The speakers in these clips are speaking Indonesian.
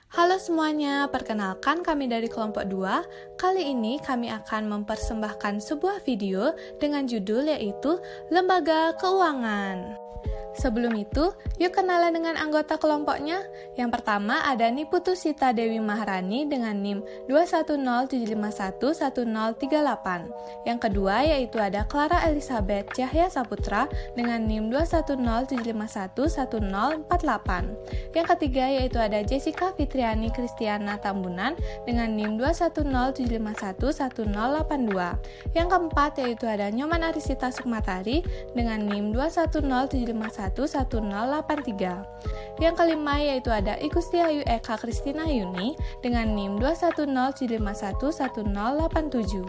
Halo semuanya, perkenalkan kami dari kelompok 2. Kali ini kami akan mempersembahkan sebuah video dengan judul yaitu Lembaga Keuangan. Sebelum itu, yuk kenalan dengan anggota kelompoknya. Yang pertama ada Niputu Sita Dewi Maharani dengan NIM 21075111038. Yang kedua yaitu ada Clara Elizabeth Cahya Saputra dengan NIM 21075111048. Yang ketiga yaitu ada Jessica Fitriani Kristiana Tambunan dengan NIM 21075111082. Yang keempat yaitu ada Nyoman Arisita Sukmatari dengan NIM 21075111083. Yang kelima yaitu ada Igustiayu Eka Kristina Yuni dengan NIM 21075111087.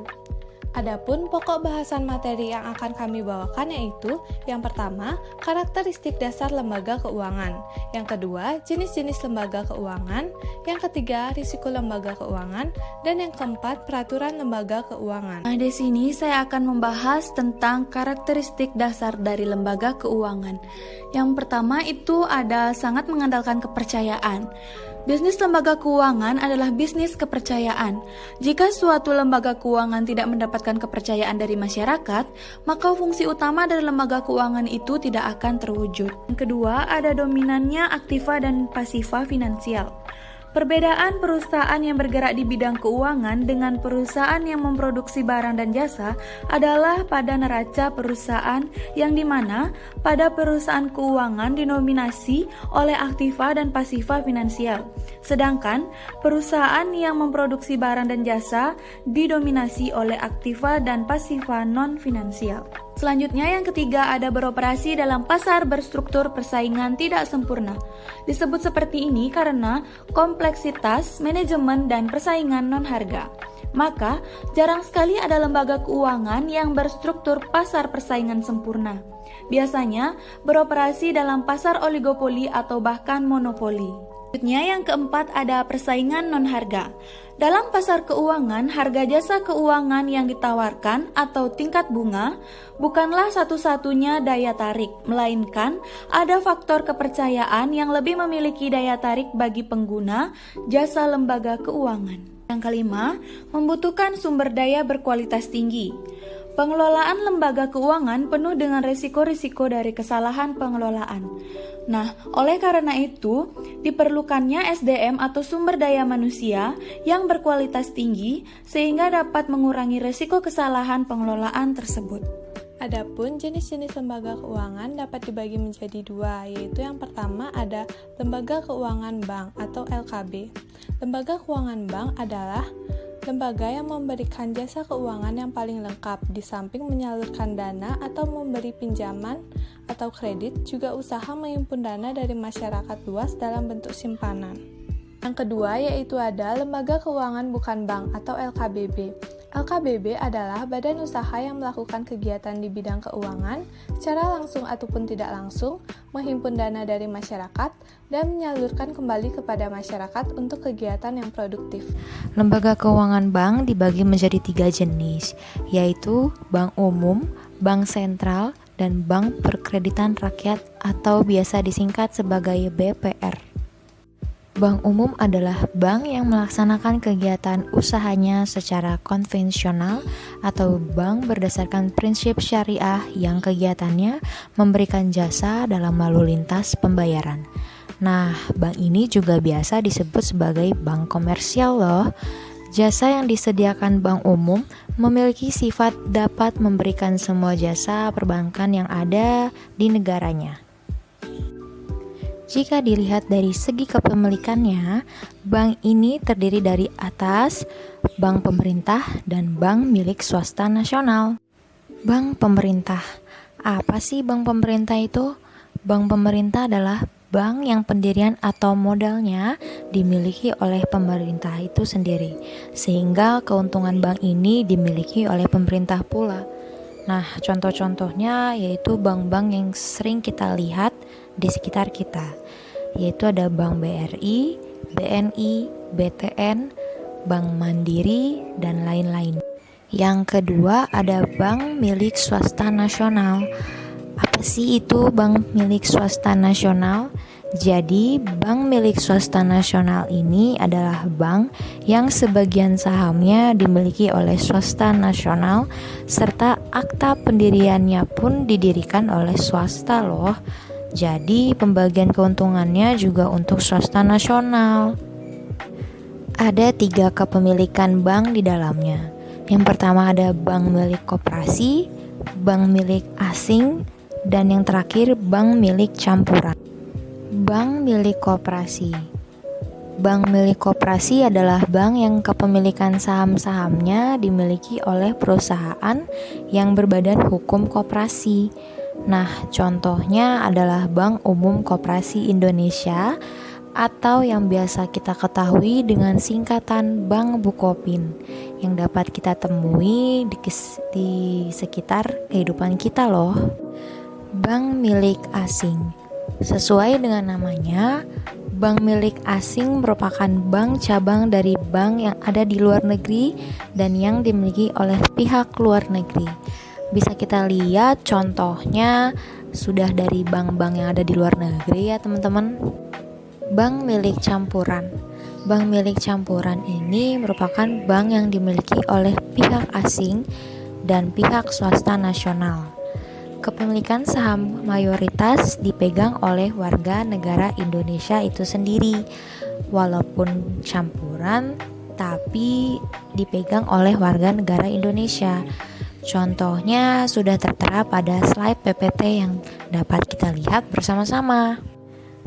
Adapun pokok bahasan materi yang akan kami bawakan yaitu yang pertama, karakteristik dasar lembaga keuangan. Yang kedua, jenis-jenis lembaga keuangan. Yang ketiga, risiko lembaga keuangan. Dan yang keempat, peraturan lembaga keuangan. Nah, di sini saya akan membahas tentang karakteristik dasar dari lembaga keuangan. Yang pertama itu ada sangat mengandalkan kepercayaan. Bisnis lembaga keuangan adalah bisnis kepercayaan. Jika suatu lembaga keuangan tidak mendapatkan kepercayaan dari masyarakat, maka fungsi utama dari lembaga keuangan itu tidak akan terwujud. Yang kedua, ada dominannya aktiva dan pasiva finansial. Perbedaan perusahaan yang bergerak di bidang keuangan dengan perusahaan yang memproduksi barang dan jasa adalah pada neraca perusahaan yang dimana pada perusahaan keuangan dinominasi oleh aktiva dan pasiva finansial. Sedangkan perusahaan yang memproduksi barang dan jasa didominasi oleh aktiva dan pasiva non-finansial. Selanjutnya yang ketiga ada beroperasi dalam pasar berstruktur persaingan tidak sempurna. Disebut seperti ini karena kompleksitas, manajemen, dan persaingan non-harga. Maka, jarang sekali ada lembaga keuangan yang berstruktur pasar persaingan sempurna. Biasanya beroperasi dalam pasar oligopoli atau bahkan monopoli. Selanjutnya yang keempat ada persaingan non-harga. Dalam pasar keuangan, harga jasa keuangan yang ditawarkan atau tingkat bunga bukanlah satu-satunya daya tarik, melainkan ada faktor kepercayaan yang lebih memiliki daya tarik bagi pengguna jasa lembaga keuangan. Yang kelima, membutuhkan sumber daya berkualitas tinggi. Pengelolaan lembaga keuangan penuh dengan risiko-risiko dari kesalahan pengelolaan. Nah, oleh karena itu, diperlukannya SDM atau sumber daya manusia yang berkualitas tinggi sehingga dapat mengurangi risiko kesalahan pengelolaan tersebut. Adapun jenis-jenis lembaga keuangan dapat dibagi menjadi dua, yaitu yang pertama ada lembaga keuangan bank atau LKB. Lembaga keuangan bank adalah lembaga yang memberikan jasa keuangan yang paling lengkap, di samping menyalurkan dana atau memberi pinjaman atau kredit, juga usaha menghimpun dana dari masyarakat luas dalam bentuk simpanan. Yang kedua yaitu ada lembaga keuangan bukan bank atau LKBB. LKBB adalah badan usaha yang melakukan kegiatan di bidang keuangan secara langsung ataupun tidak langsung, menghimpun dana dari masyarakat, dan menyalurkan kembali kepada masyarakat untuk kegiatan yang produktif. Lembaga keuangan bank dibagi menjadi 3 jenis, yaitu bank umum, bank sentral, dan bank perkreditan rakyat atau biasa disingkat sebagai BPR. Bank umum adalah bank yang melaksanakan kegiatan usahanya secara konvensional atau bank berdasarkan prinsip syariah yang kegiatannya memberikan jasa dalam lalu lintas pembayaran. Nah, bank ini juga biasa disebut sebagai bank komersial loh. Jasa yang disediakan bank umum memiliki sifat dapat memberikan semua jasa perbankan yang ada di negaranya. Jika dilihat dari segi kepemilikannya, bank ini terdiri dari atas, bank pemerintah, dan bank milik swasta nasional. Bank pemerintah. Apa sih bank pemerintah itu? Bank pemerintah adalah bank yang pendirian atau modalnya dimiliki oleh pemerintah itu sendiri, sehingga keuntungan bank ini dimiliki oleh pemerintah pula. Nah, contoh-contohnya yaitu bank-bank yang sering kita lihat di sekitar kita, yaitu ada Bank BRI, BNI, BTN, Bank Mandiri, dan lain-lain. Yang kedua ada bank milik swasta nasional. Apa sih itu bank milik swasta nasional? Jadi, bank milik swasta nasional ini adalah bank yang sebagian sahamnya dimiliki oleh swasta nasional serta akta pendiriannya pun didirikan oleh swasta loh. Jadi, pembagian keuntungannya juga untuk swasta nasional. Ada 3 kepemilikan bank di dalamnya. Yang pertama ada bank milik koperasi, bank milik asing, dan yang terakhir bank milik campuran. Bank milik koperasi. Bank milik koperasi adalah bank yang kepemilikan saham-sahamnya dimiliki oleh perusahaan yang berbadan hukum koperasi. Nah, contohnya adalah Bank Umum Koperasi Indonesia atau yang biasa kita ketahui dengan singkatan Bank Bukopin yang dapat kita temui di sekitar kehidupan kita loh. Bank milik asing. Sesuai dengan namanya, bank milik asing merupakan bank cabang dari bank yang ada di luar negeri dan yang dimiliki oleh pihak luar negeri. Bisa kita lihat contohnya sudah dari bank-bank yang ada di luar negeri ya teman-teman. Bank milik campuran. Bank milik campuran ini merupakan bank yang dimiliki oleh pihak asing dan pihak swasta nasional. Kepemilikan saham mayoritas dipegang oleh warga negara Indonesia itu sendiri. Walaupun campuran, tapi dipegang oleh warga negara Indonesia. Contohnya sudah tertera pada slide PPT yang dapat kita lihat bersama-sama.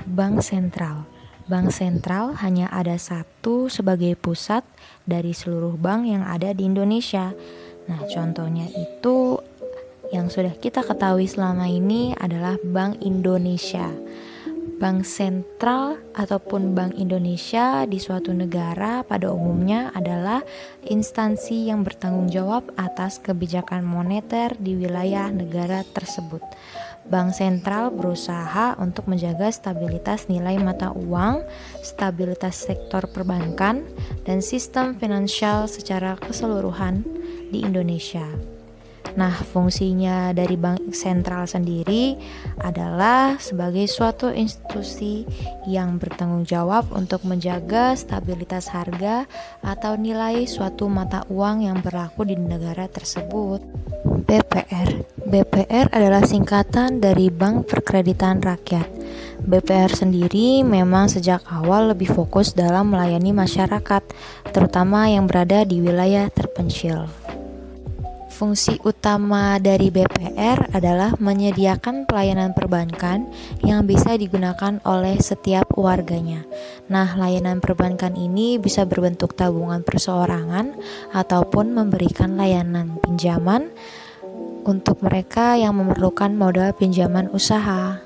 Bank sentral. Bank sentral hanya ada satu sebagai pusat dari seluruh bank yang ada di Indonesia. Nah, contohnya itu yang sudah kita ketahui selama ini adalah Bank Indonesia. Bank sentral ataupun Bank Indonesia di suatu negara pada umumnya adalah instansi yang bertanggung jawab atas kebijakan moneter di wilayah negara tersebut. Bank sentral berusaha untuk menjaga stabilitas nilai mata uang, stabilitas sektor perbankan, dan sistem finansial secara keseluruhan di Indonesia. Nah, fungsinya dari bank sentral sendiri adalah sebagai suatu institusi yang bertanggung jawab untuk menjaga stabilitas harga atau nilai suatu mata uang yang berlaku di negara tersebut. BPR. BPR adalah singkatan dari Bank Perkreditan Rakyat. BPR sendiri memang sejak awal lebih fokus dalam melayani masyarakat, terutama yang berada di wilayah terpencil. Fungsi utama dari BPR adalah menyediakan pelayanan perbankan yang bisa digunakan oleh setiap warganya. Nah, layanan perbankan ini bisa berbentuk tabungan perseorangan ataupun memberikan layanan pinjaman untuk mereka yang memerlukan modal pinjaman usaha.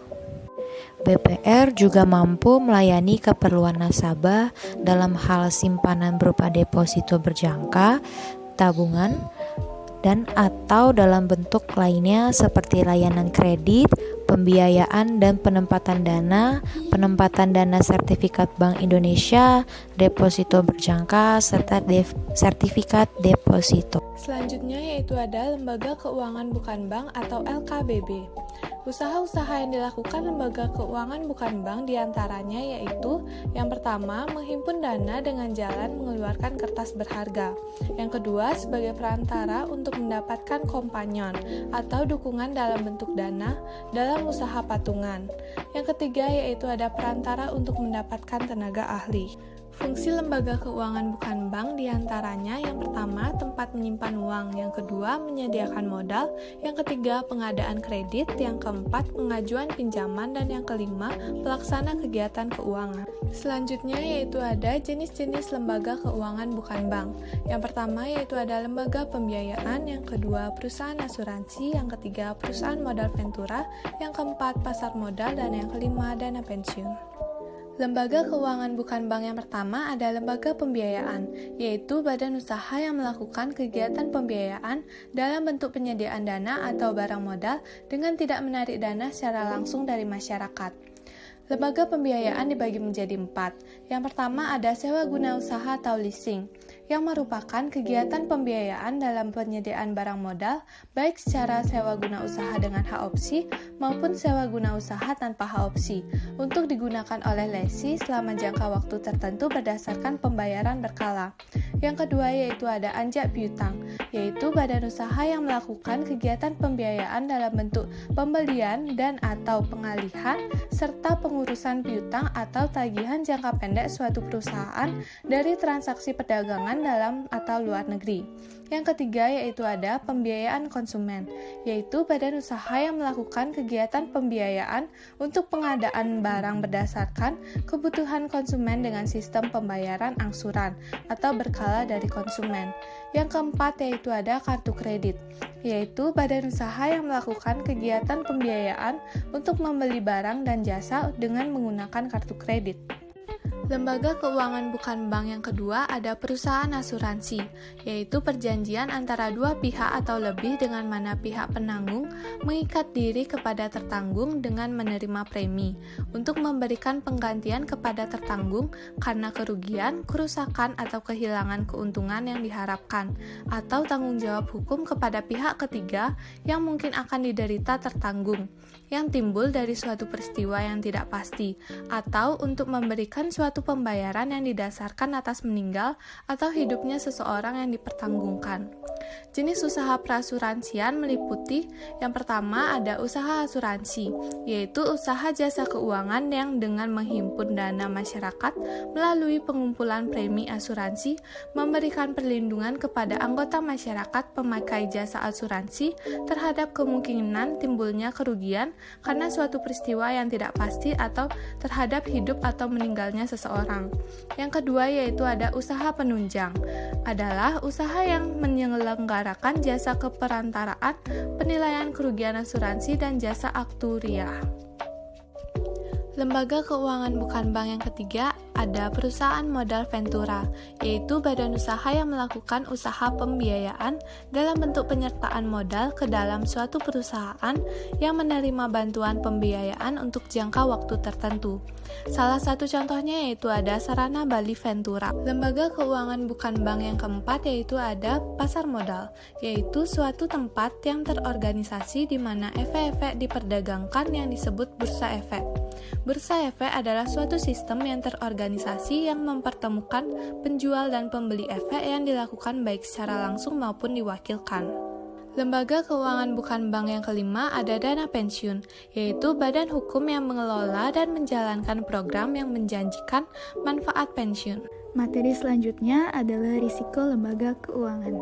BPR juga mampu melayani keperluan nasabah dalam hal simpanan berupa deposito berjangka, tabungan, dan atau dalam bentuk lainnya seperti layanan kredit, pembiayaan dan penempatan dana sertifikat Bank Indonesia, deposito berjangka, serta sertifikat deposito. Selanjutnya yaitu ada Lembaga Keuangan Bukan Bank atau LKBB. Usaha-usaha yang dilakukan lembaga keuangan bukan bank diantaranya yaitu yang pertama, menghimpun dana dengan jalan mengeluarkan kertas berharga. Yang kedua, sebagai perantara untuk mendapatkan kompanyon atau dukungan dalam bentuk dana dalam usaha patungan. Yang ketiga, yaitu ada perantara untuk mendapatkan tenaga ahli. Fungsi lembaga keuangan bukan bank diantaranya yang pertama tempat menyimpan uang, yang kedua menyediakan modal, yang ketiga pengadaan kredit, yang keempat pengajuan pinjaman, dan yang kelima pelaksana kegiatan keuangan. Selanjutnya yaitu ada jenis-jenis lembaga keuangan bukan bank. Yang pertama yaitu ada lembaga pembiayaan, yang kedua perusahaan asuransi, yang ketiga perusahaan modal ventura, yang keempat pasar modal, dan yang kelima dana pensiun. Lembaga keuangan bukan bank yang pertama ada lembaga pembiayaan, yaitu badan usaha yang melakukan kegiatan pembiayaan dalam bentuk penyediaan dana atau barang modal dengan tidak menarik dana secara langsung dari masyarakat. Lembaga pembiayaan dibagi menjadi 4. Yang pertama ada sewa guna usaha atau leasing. yang merupakan kegiatan pembiayaan dalam penyediaan barang modal, baik secara sewa guna usaha dengan hak opsi maupun sewa guna usaha tanpa hak opsi, untuk digunakan oleh lessee selama jangka waktu tertentu berdasarkan pembayaran berkala. Yang kedua yaitu ada anjak piutang, yaitu badan usaha yang melakukan kegiatan pembiayaan dalam bentuk pembelian dan atau pengalihan serta pengurusan piutang atau tagihan jangka pendek suatu perusahaan dari transaksi perdagangan dalam atau luar negeri. Yang ketiga yaitu ada pembiayaan konsumen, yaitu badan usaha yang melakukan kegiatan pembiayaan untuk pengadaan barang berdasarkan kebutuhan konsumen dengan sistem pembayaran angsuran atau berkala dari konsumen. Yang keempat yaitu ada kartu kredit, yaitu badan usaha yang melakukan kegiatan pembiayaan untuk membeli barang dan jasa dengan menggunakan kartu kredit. Lembaga keuangan bukan bank yang kedua ada perusahaan asuransi, yaitu perjanjian antara dua pihak atau lebih dengan mana pihak penanggung mengikat diri kepada tertanggung dengan menerima premi untuk memberikan penggantian kepada tertanggung karena kerugian, kerusakan, atau kehilangan keuntungan yang diharapkan, atau tanggung jawab hukum kepada pihak ketiga yang mungkin akan diderita tertanggung, yang timbul dari suatu peristiwa yang tidak pasti, atau untuk memberikan suatu pembayaran yang didasarkan atas meninggal atau hidupnya seseorang yang dipertanggungkan. Jenis usaha perasuransian meliputi yang pertama ada usaha asuransi, yaitu usaha jasa keuangan yang dengan menghimpun dana masyarakat melalui pengumpulan premi asuransi memberikan perlindungan kepada anggota masyarakat pemakai jasa asuransi terhadap kemungkinan timbulnya kerugian karena suatu peristiwa yang tidak pasti atau terhadap hidup atau meninggalnya seseorang. Yang kedua yaitu ada usaha penunjang, adalah usaha yang menyelenggarakan jasa keperantaraan, penilaian kerugian asuransi, dan jasa aktuariah. Lembaga keuangan bukan bank yang ketiga ada perusahaan modal ventura, yaitu badan usaha yang melakukan usaha pembiayaan dalam bentuk penyertaan modal ke dalam suatu perusahaan yang menerima bantuan pembiayaan untuk jangka waktu tertentu. Salah satu contohnya yaitu ada Sarana Bali Ventura. Lembaga keuangan bukan bank yang keempat yaitu ada pasar modal, yaitu suatu tempat yang terorganisasi di mana efek-efek diperdagangkan yang disebut bursa efek. Bursa efek adalah suatu sistem yang terorganisasi yang mempertemukan penjual dan pembeli efek yang dilakukan baik secara langsung maupun diwakilkan. Lembaga keuangan bukan bank yang kelima ada dana pensiun, yaitu badan hukum yang mengelola dan menjalankan program yang menjanjikan manfaat pensiun. Materi selanjutnya adalah risiko lembaga keuangan.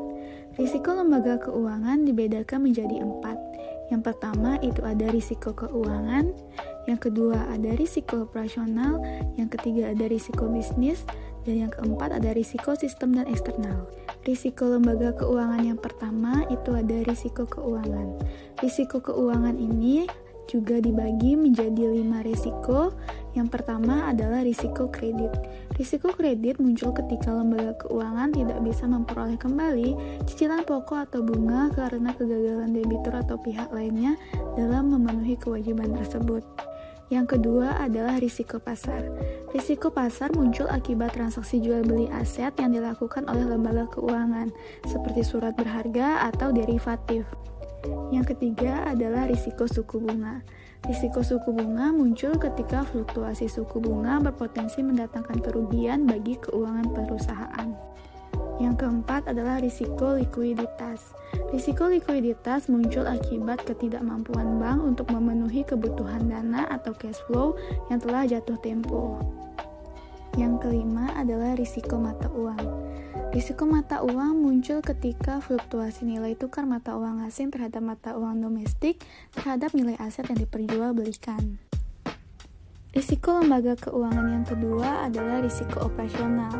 Risiko lembaga keuangan dibedakan menjadi 4. Yang pertama itu ada risiko keuangan, yang kedua ada risiko operasional, yang ketiga ada risiko bisnis, dan yang keempat ada risiko sistem dan eksternal. Risiko lembaga keuangan yang pertama itu ada risiko keuangan. Risiko keuangan ini juga dibagi menjadi 5 risiko. Yang pertama adalah risiko kredit. Risiko kredit muncul ketika lembaga keuangan tidak bisa memperoleh kembali cicilan pokok atau bunga karena kegagalan debitur atau pihak lainnya dalam memenuhi kewajiban tersebut. Yang kedua adalah risiko pasar. Risiko pasar muncul akibat transaksi jual beli aset yang dilakukan oleh lembaga keuangan, seperti surat berharga atau derivatif. Yang ketiga adalah risiko suku bunga. Risiko suku bunga muncul ketika fluktuasi suku bunga berpotensi mendatangkan kerugian bagi keuangan perusahaan. Yang keempat adalah risiko likuiditas. Risiko likuiditas muncul akibat ketidakmampuan bank untuk memenuhi kebutuhan dana atau cash flow yang telah jatuh tempo. Yang kelima adalah risiko mata uang. Risiko mata uang muncul ketika fluktuasi nilai tukar mata uang asing terhadap mata uang domestik terhadap nilai aset yang diperjualbelikan. Risiko lembaga keuangan yang kedua adalah risiko operasional.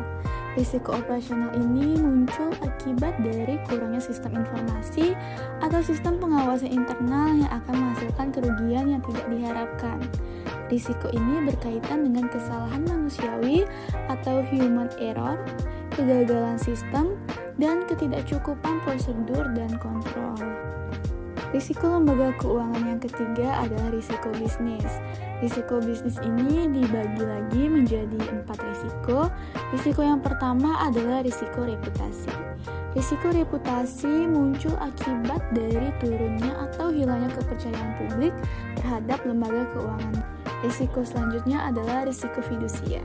Risiko operasional ini muncul akibat dari kurangnya sistem informasi atau sistem pengawasan internal yang akan menghasilkan kerugian yang tidak diharapkan. Risiko ini berkaitan dengan kesalahan manusiawi atau human error, kegagalan sistem, dan ketidakcukupan prosedur dan kontrol. Risiko lembaga keuangan yang ketiga adalah risiko bisnis. Risiko bisnis ini dibagi lagi menjadi 4 risiko. Risiko yang pertama adalah risiko reputasi. Risiko reputasi muncul akibat dari turunnya atau hilangnya kepercayaan publik terhadap lembaga keuangan. Risiko selanjutnya adalah risiko fidusia.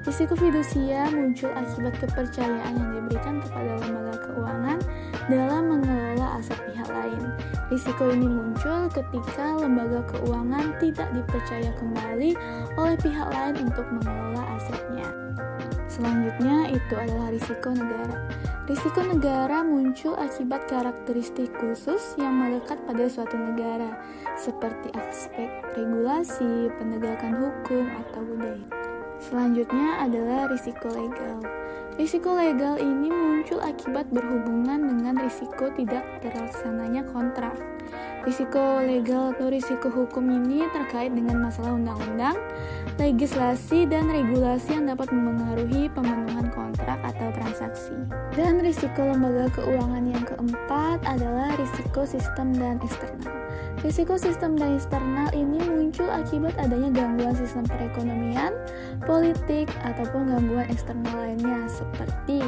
Risiko fidusia muncul akibat kepercayaan yang diberikan kepada lembaga keuangan dalam mengelola aset pihak lain. Risiko ini muncul ketika lembaga keuangan tidak dipercaya kembali oleh pihak lain untuk mengelola asetnya. Selanjutnya itu adalah risiko negara. Risiko negara muncul akibat karakteristik khusus yang melekat pada suatu negara, seperti aspek regulasi, penegakan hukum, atau budaya. Selanjutnya adalah risiko legal. Risiko legal ini muncul akibat berhubungan dengan risiko tidak terlaksananya kontrak. Risiko legal atau risiko hukum ini terkait dengan masalah undang-undang, legislasi, dan regulasi yang dapat mempengaruhi pemenuhan kontrak atau transaksi. Dan risiko lembaga keuangan yang keempat adalah risiko sistem dan eksternal. Risiko sistem dan eksternal ini muncul akibat adanya gangguan sistem perekonomian, politik, ataupun gangguan eksternal lainnya seperti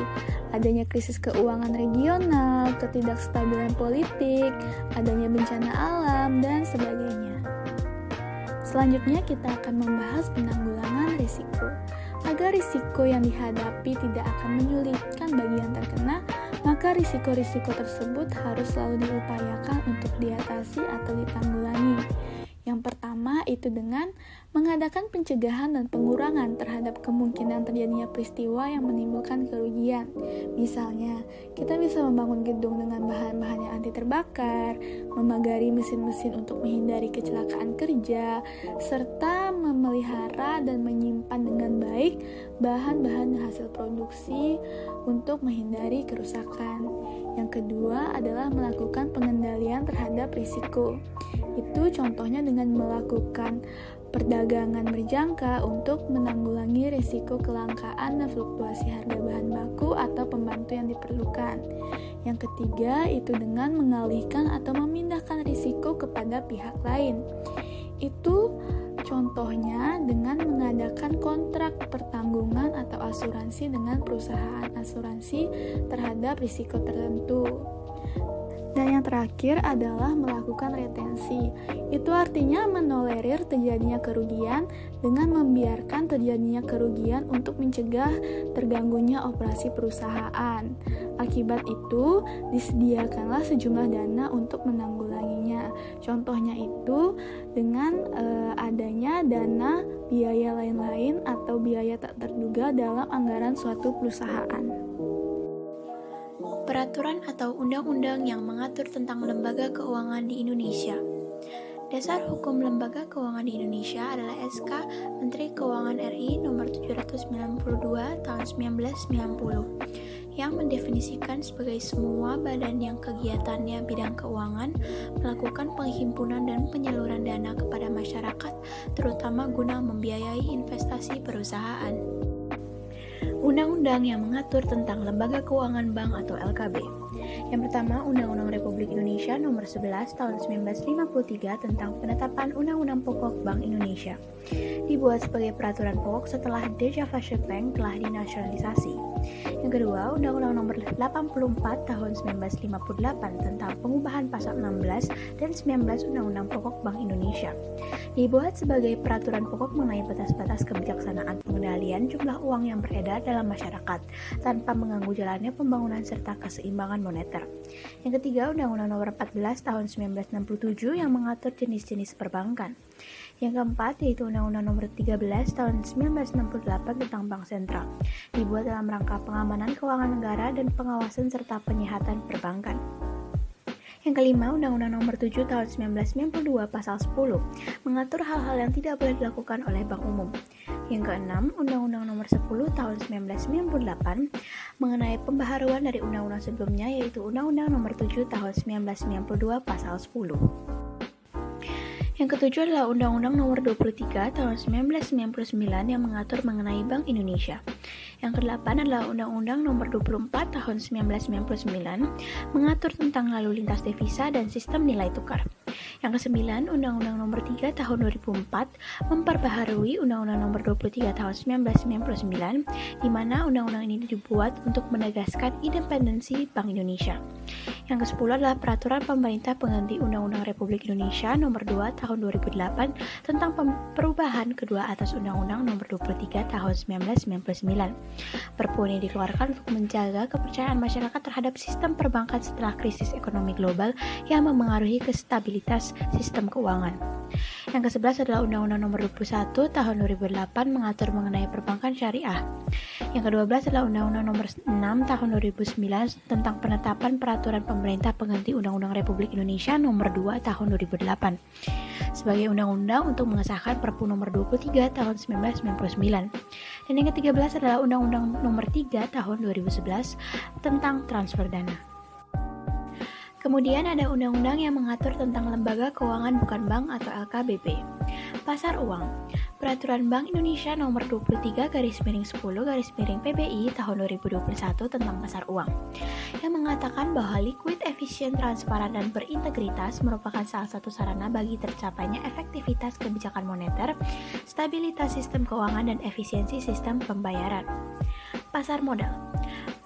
adanya krisis keuangan regional, ketidakstabilan politik, adanya bencana alam, dan sebagainya. Selanjutnya kita akan membahas penanggulangan risiko. Agar risiko yang dihadapi tidak akan menyulitkan bagi yang terkena, maka risiko-risiko tersebut harus selalu diupayakan untuk diatasi atau ditanggulangi. Yang pertama itu dengan mengadakan pencegahan dan pengurangan terhadap kemungkinan terjadinya peristiwa yang menimbulkan kerugian. Misalnya, kita bisa membangun gedung dengan bahan-bahan yang anti terbakar, memagari mesin-mesin untuk menghindari kecelakaan kerja, serta memelihara dan menyimpan dengan baik bahan-bahan hasil produksi untuk menghindari kerusakan. Yang kedua adalah melakukan pengendalian terhadap risiko. Itu contohnya dengan melakukan perdagangan berjangka untuk menanggulangi risiko kelangkaan dan fluktuasi harga bahan baku atau pembantu yang diperlukan. Yang ketiga itu dengan mengalihkan atau memindahkan risiko kepada pihak lain. Itu contohnya dengan mengadakan kontrak pertanggungan atau asuransi dengan perusahaan asuransi terhadap risiko tertentu. Dan yang terakhir adalah melakukan retensi. Itu artinya menolerir terjadinya kerugian dengan membiarkan terjadinya kerugian untuk mencegah terganggunya operasi perusahaan. Akibat itu, disediakanlah sejumlah dana untuk menanggulanginya. Contohnya itu dengan adanya dana biaya lain-lain atau biaya tak terduga dalam anggaran suatu perusahaan. Peraturan atau undang-undang yang mengatur tentang lembaga keuangan di Indonesia. Dasar hukum lembaga keuangan di Indonesia adalah SK Menteri Keuangan RI nomor 792 tahun 1990 yang mendefinisikan sebagai semua badan yang kegiatannya bidang keuangan melakukan penghimpunan dan penyaluran dana kepada masyarakat terutama guna membiayai investasi perusahaan. Undang-undang yang mengatur tentang Lembaga Keuangan Bank atau LKB. Yang pertama, Undang-Undang Republik Indonesia Nomor 11 Tahun 1953 tentang penetapan Undang-Undang Pokok Bank Indonesia. Dibuat sebagai peraturan pokok setelah Deutsche Bank telah dinasionalisasi. Yang kedua, Undang-Undang Nomor 84 Tahun 1958 tentang pengubahan pasal 16 dan 19 Undang-Undang Pokok Bank Indonesia. Dibuat sebagai peraturan pokok mengenai batas-batas kebijaksanaan pengendalian jumlah uang yang beredar dalam masyarakat tanpa mengganggu jalannya pembangunan serta keseimbangan moneter. Yang ketiga, Undang-Undang Nomor 14 Tahun 1967 yang mengatur jenis-jenis perbankan. Yang keempat yaitu Undang-Undang Nomor 13 Tahun 1968 tentang Bank Sentral, dibuat dalam rangka pengamanan keuangan negara dan pengawasan serta penyihatan perbankan. Yang kelima, Undang-Undang Nomor 7 Tahun 1992 Pasal 10 mengatur hal-hal yang tidak boleh dilakukan oleh Bank Umum. Yang keenam, Undang-Undang Nomor 10 Tahun 1998 mengenai pembaharuan dari undang-undang sebelumnya yaitu Undang-Undang Nomor 7 Tahun 1992 Pasal 10. Yang ketujuh adalah Undang-Undang Nomor 23 Tahun 1999 yang mengatur mengenai Bank Indonesia. Yang kedelapan adalah Undang-Undang Nomor 24 Tahun 1999 mengatur tentang lalu lintas devisa dan sistem nilai tukar. Yang kesembilan, Undang-Undang Nomor 3 Tahun 2004 memperbaharui Undang-Undang Nomor 23 Tahun 1999, di mana undang-undang ini dibuat untuk menegaskan independensi Bank Indonesia. Yang ke-10 adalah Peraturan Pemerintah Pengganti Undang-Undang Republik Indonesia Nomor 2 Tahun 2008 tentang perubahan kedua atas Undang-Undang Nomor 23 Tahun 1999. Perpu ini dikeluarkan untuk menjaga kepercayaan masyarakat terhadap sistem perbankan setelah krisis ekonomi global yang memengaruhi kestabilitas sistem keuangan. Yang ke-11 adalah Undang-Undang Nomor 21 Tahun 2008 mengatur mengenai perbankan syariah. Yang ke-12 adalah Undang-Undang Nomor 6 Tahun 2009 tentang penetapan peraturan pemerintah pengganti Undang-Undang Republik Indonesia Nomor 2 Tahun 2008 sebagai undang-undang untuk mengesahkan Perpu Nomor 23 Tahun 1999. Dan yang ke-13 adalah Undang-Undang Nomor 3 Tahun 2011 tentang transfer dana. Kemudian ada undang-undang yang mengatur tentang lembaga keuangan bukan bank atau LKBP. Pasar uang. Peraturan Bank Indonesia Nomor 23/10/PBI Tahun 2021 tentang pasar uang yang mengatakan bahwa liquid, efisien, transparan, dan berintegritas merupakan salah satu sarana bagi tercapainya efektivitas kebijakan moneter, stabilitas sistem keuangan, dan efisiensi sistem pembayaran. Pasar modal.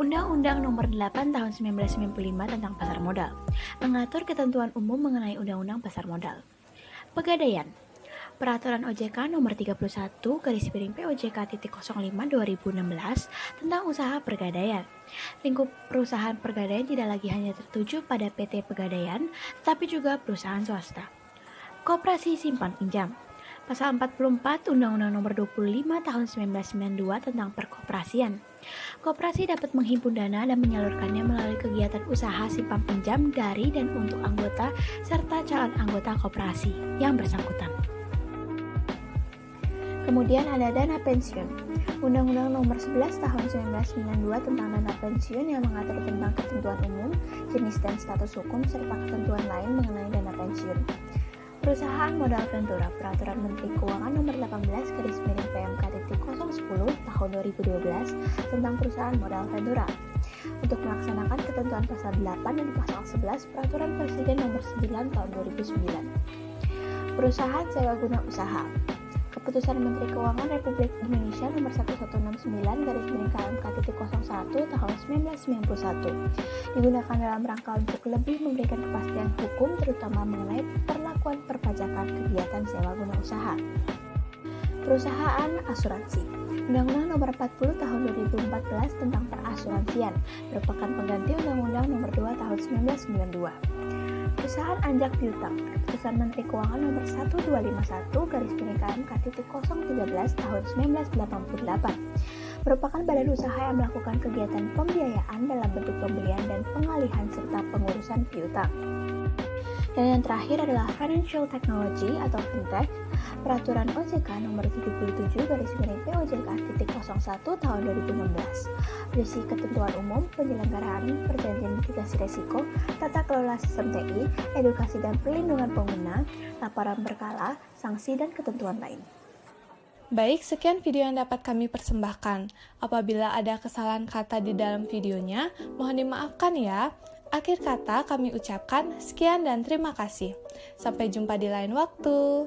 Undang-Undang Nomor 8 Tahun 1995 tentang pasar modal mengatur ketentuan umum mengenai Undang-Undang Pasar Modal. Pegadaian. Peraturan OJK Nomor 31/POJK.05/2016 tentang usaha pergadaian. Lingkup perusahaan pergadaian tidak lagi hanya tertuju pada PT Pegadaian, tetapi juga perusahaan swasta. Koperasi simpan pinjam. Pasal 44 Undang-Undang Nomor 25 Tahun 1992 tentang perkoperasian. Koperasi dapat menghimpun dana dan menyalurkannya melalui kegiatan usaha simpan pinjam dari dan untuk anggota serta calon anggota koperasi yang bersangkutan. Kemudian ada dana pensiun. Undang-Undang Nomor 11 Tahun 1992 tentang dana pensiun yang mengatur tentang ketentuan umum, jenis dan status hukum serta ketentuan lain mengenai dana pensiun. Perusahaan modal Ventura. Peraturan Menteri Keuangan Nomor 18/PMK.010 Tahun 2012 tentang perusahaan modal Ventura untuk melaksanakan ketentuan pasal 8 dan pasal 11 Peraturan Presiden Nomor 9 Tahun 2009. Perusahaan sewa guna usaha. Keputusan Menteri Keuangan Republik Indonesia Nomor 1169/KMK.01 Tahun 1991 digunakan dalam rangka untuk lebih memberikan kepastian hukum terutama mengenai perlakuan perpajakan kegiatan sewa guna usaha. Perusahaan asuransi. Undang-Undang Nomor 40 Tahun 2014 tentang perasuransian merupakan pengganti Undang-Undang Nomor 2 Tahun 1992. Perusahaan anjak piutang. Keputusan Menteri Keuangan Nomor 1251/KMK.013 Tahun 1988 merupakan badan usaha yang melakukan kegiatan pembiayaan dalam bentuk pembelian dan pengalihan serta pengurusan piutang. Dan yang terakhir adalah Financial Technology atau Fintech. Peraturan OJK Nomor 77/POJK.01 Tahun 2016 berisi ketentuan umum, penyelenggaraan perjanjian mitigasi risiko, tata kelola sistem TI, edukasi dan perlindungan pengguna, laporan berkala, sanksi dan ketentuan lain. Baik, sekian video yang dapat kami persembahkan. Apabila ada kesalahan kata di dalam videonya, mohon dimaafkan ya. Akhir kata kami ucapkan sekian dan terima kasih. Sampai jumpa di lain waktu.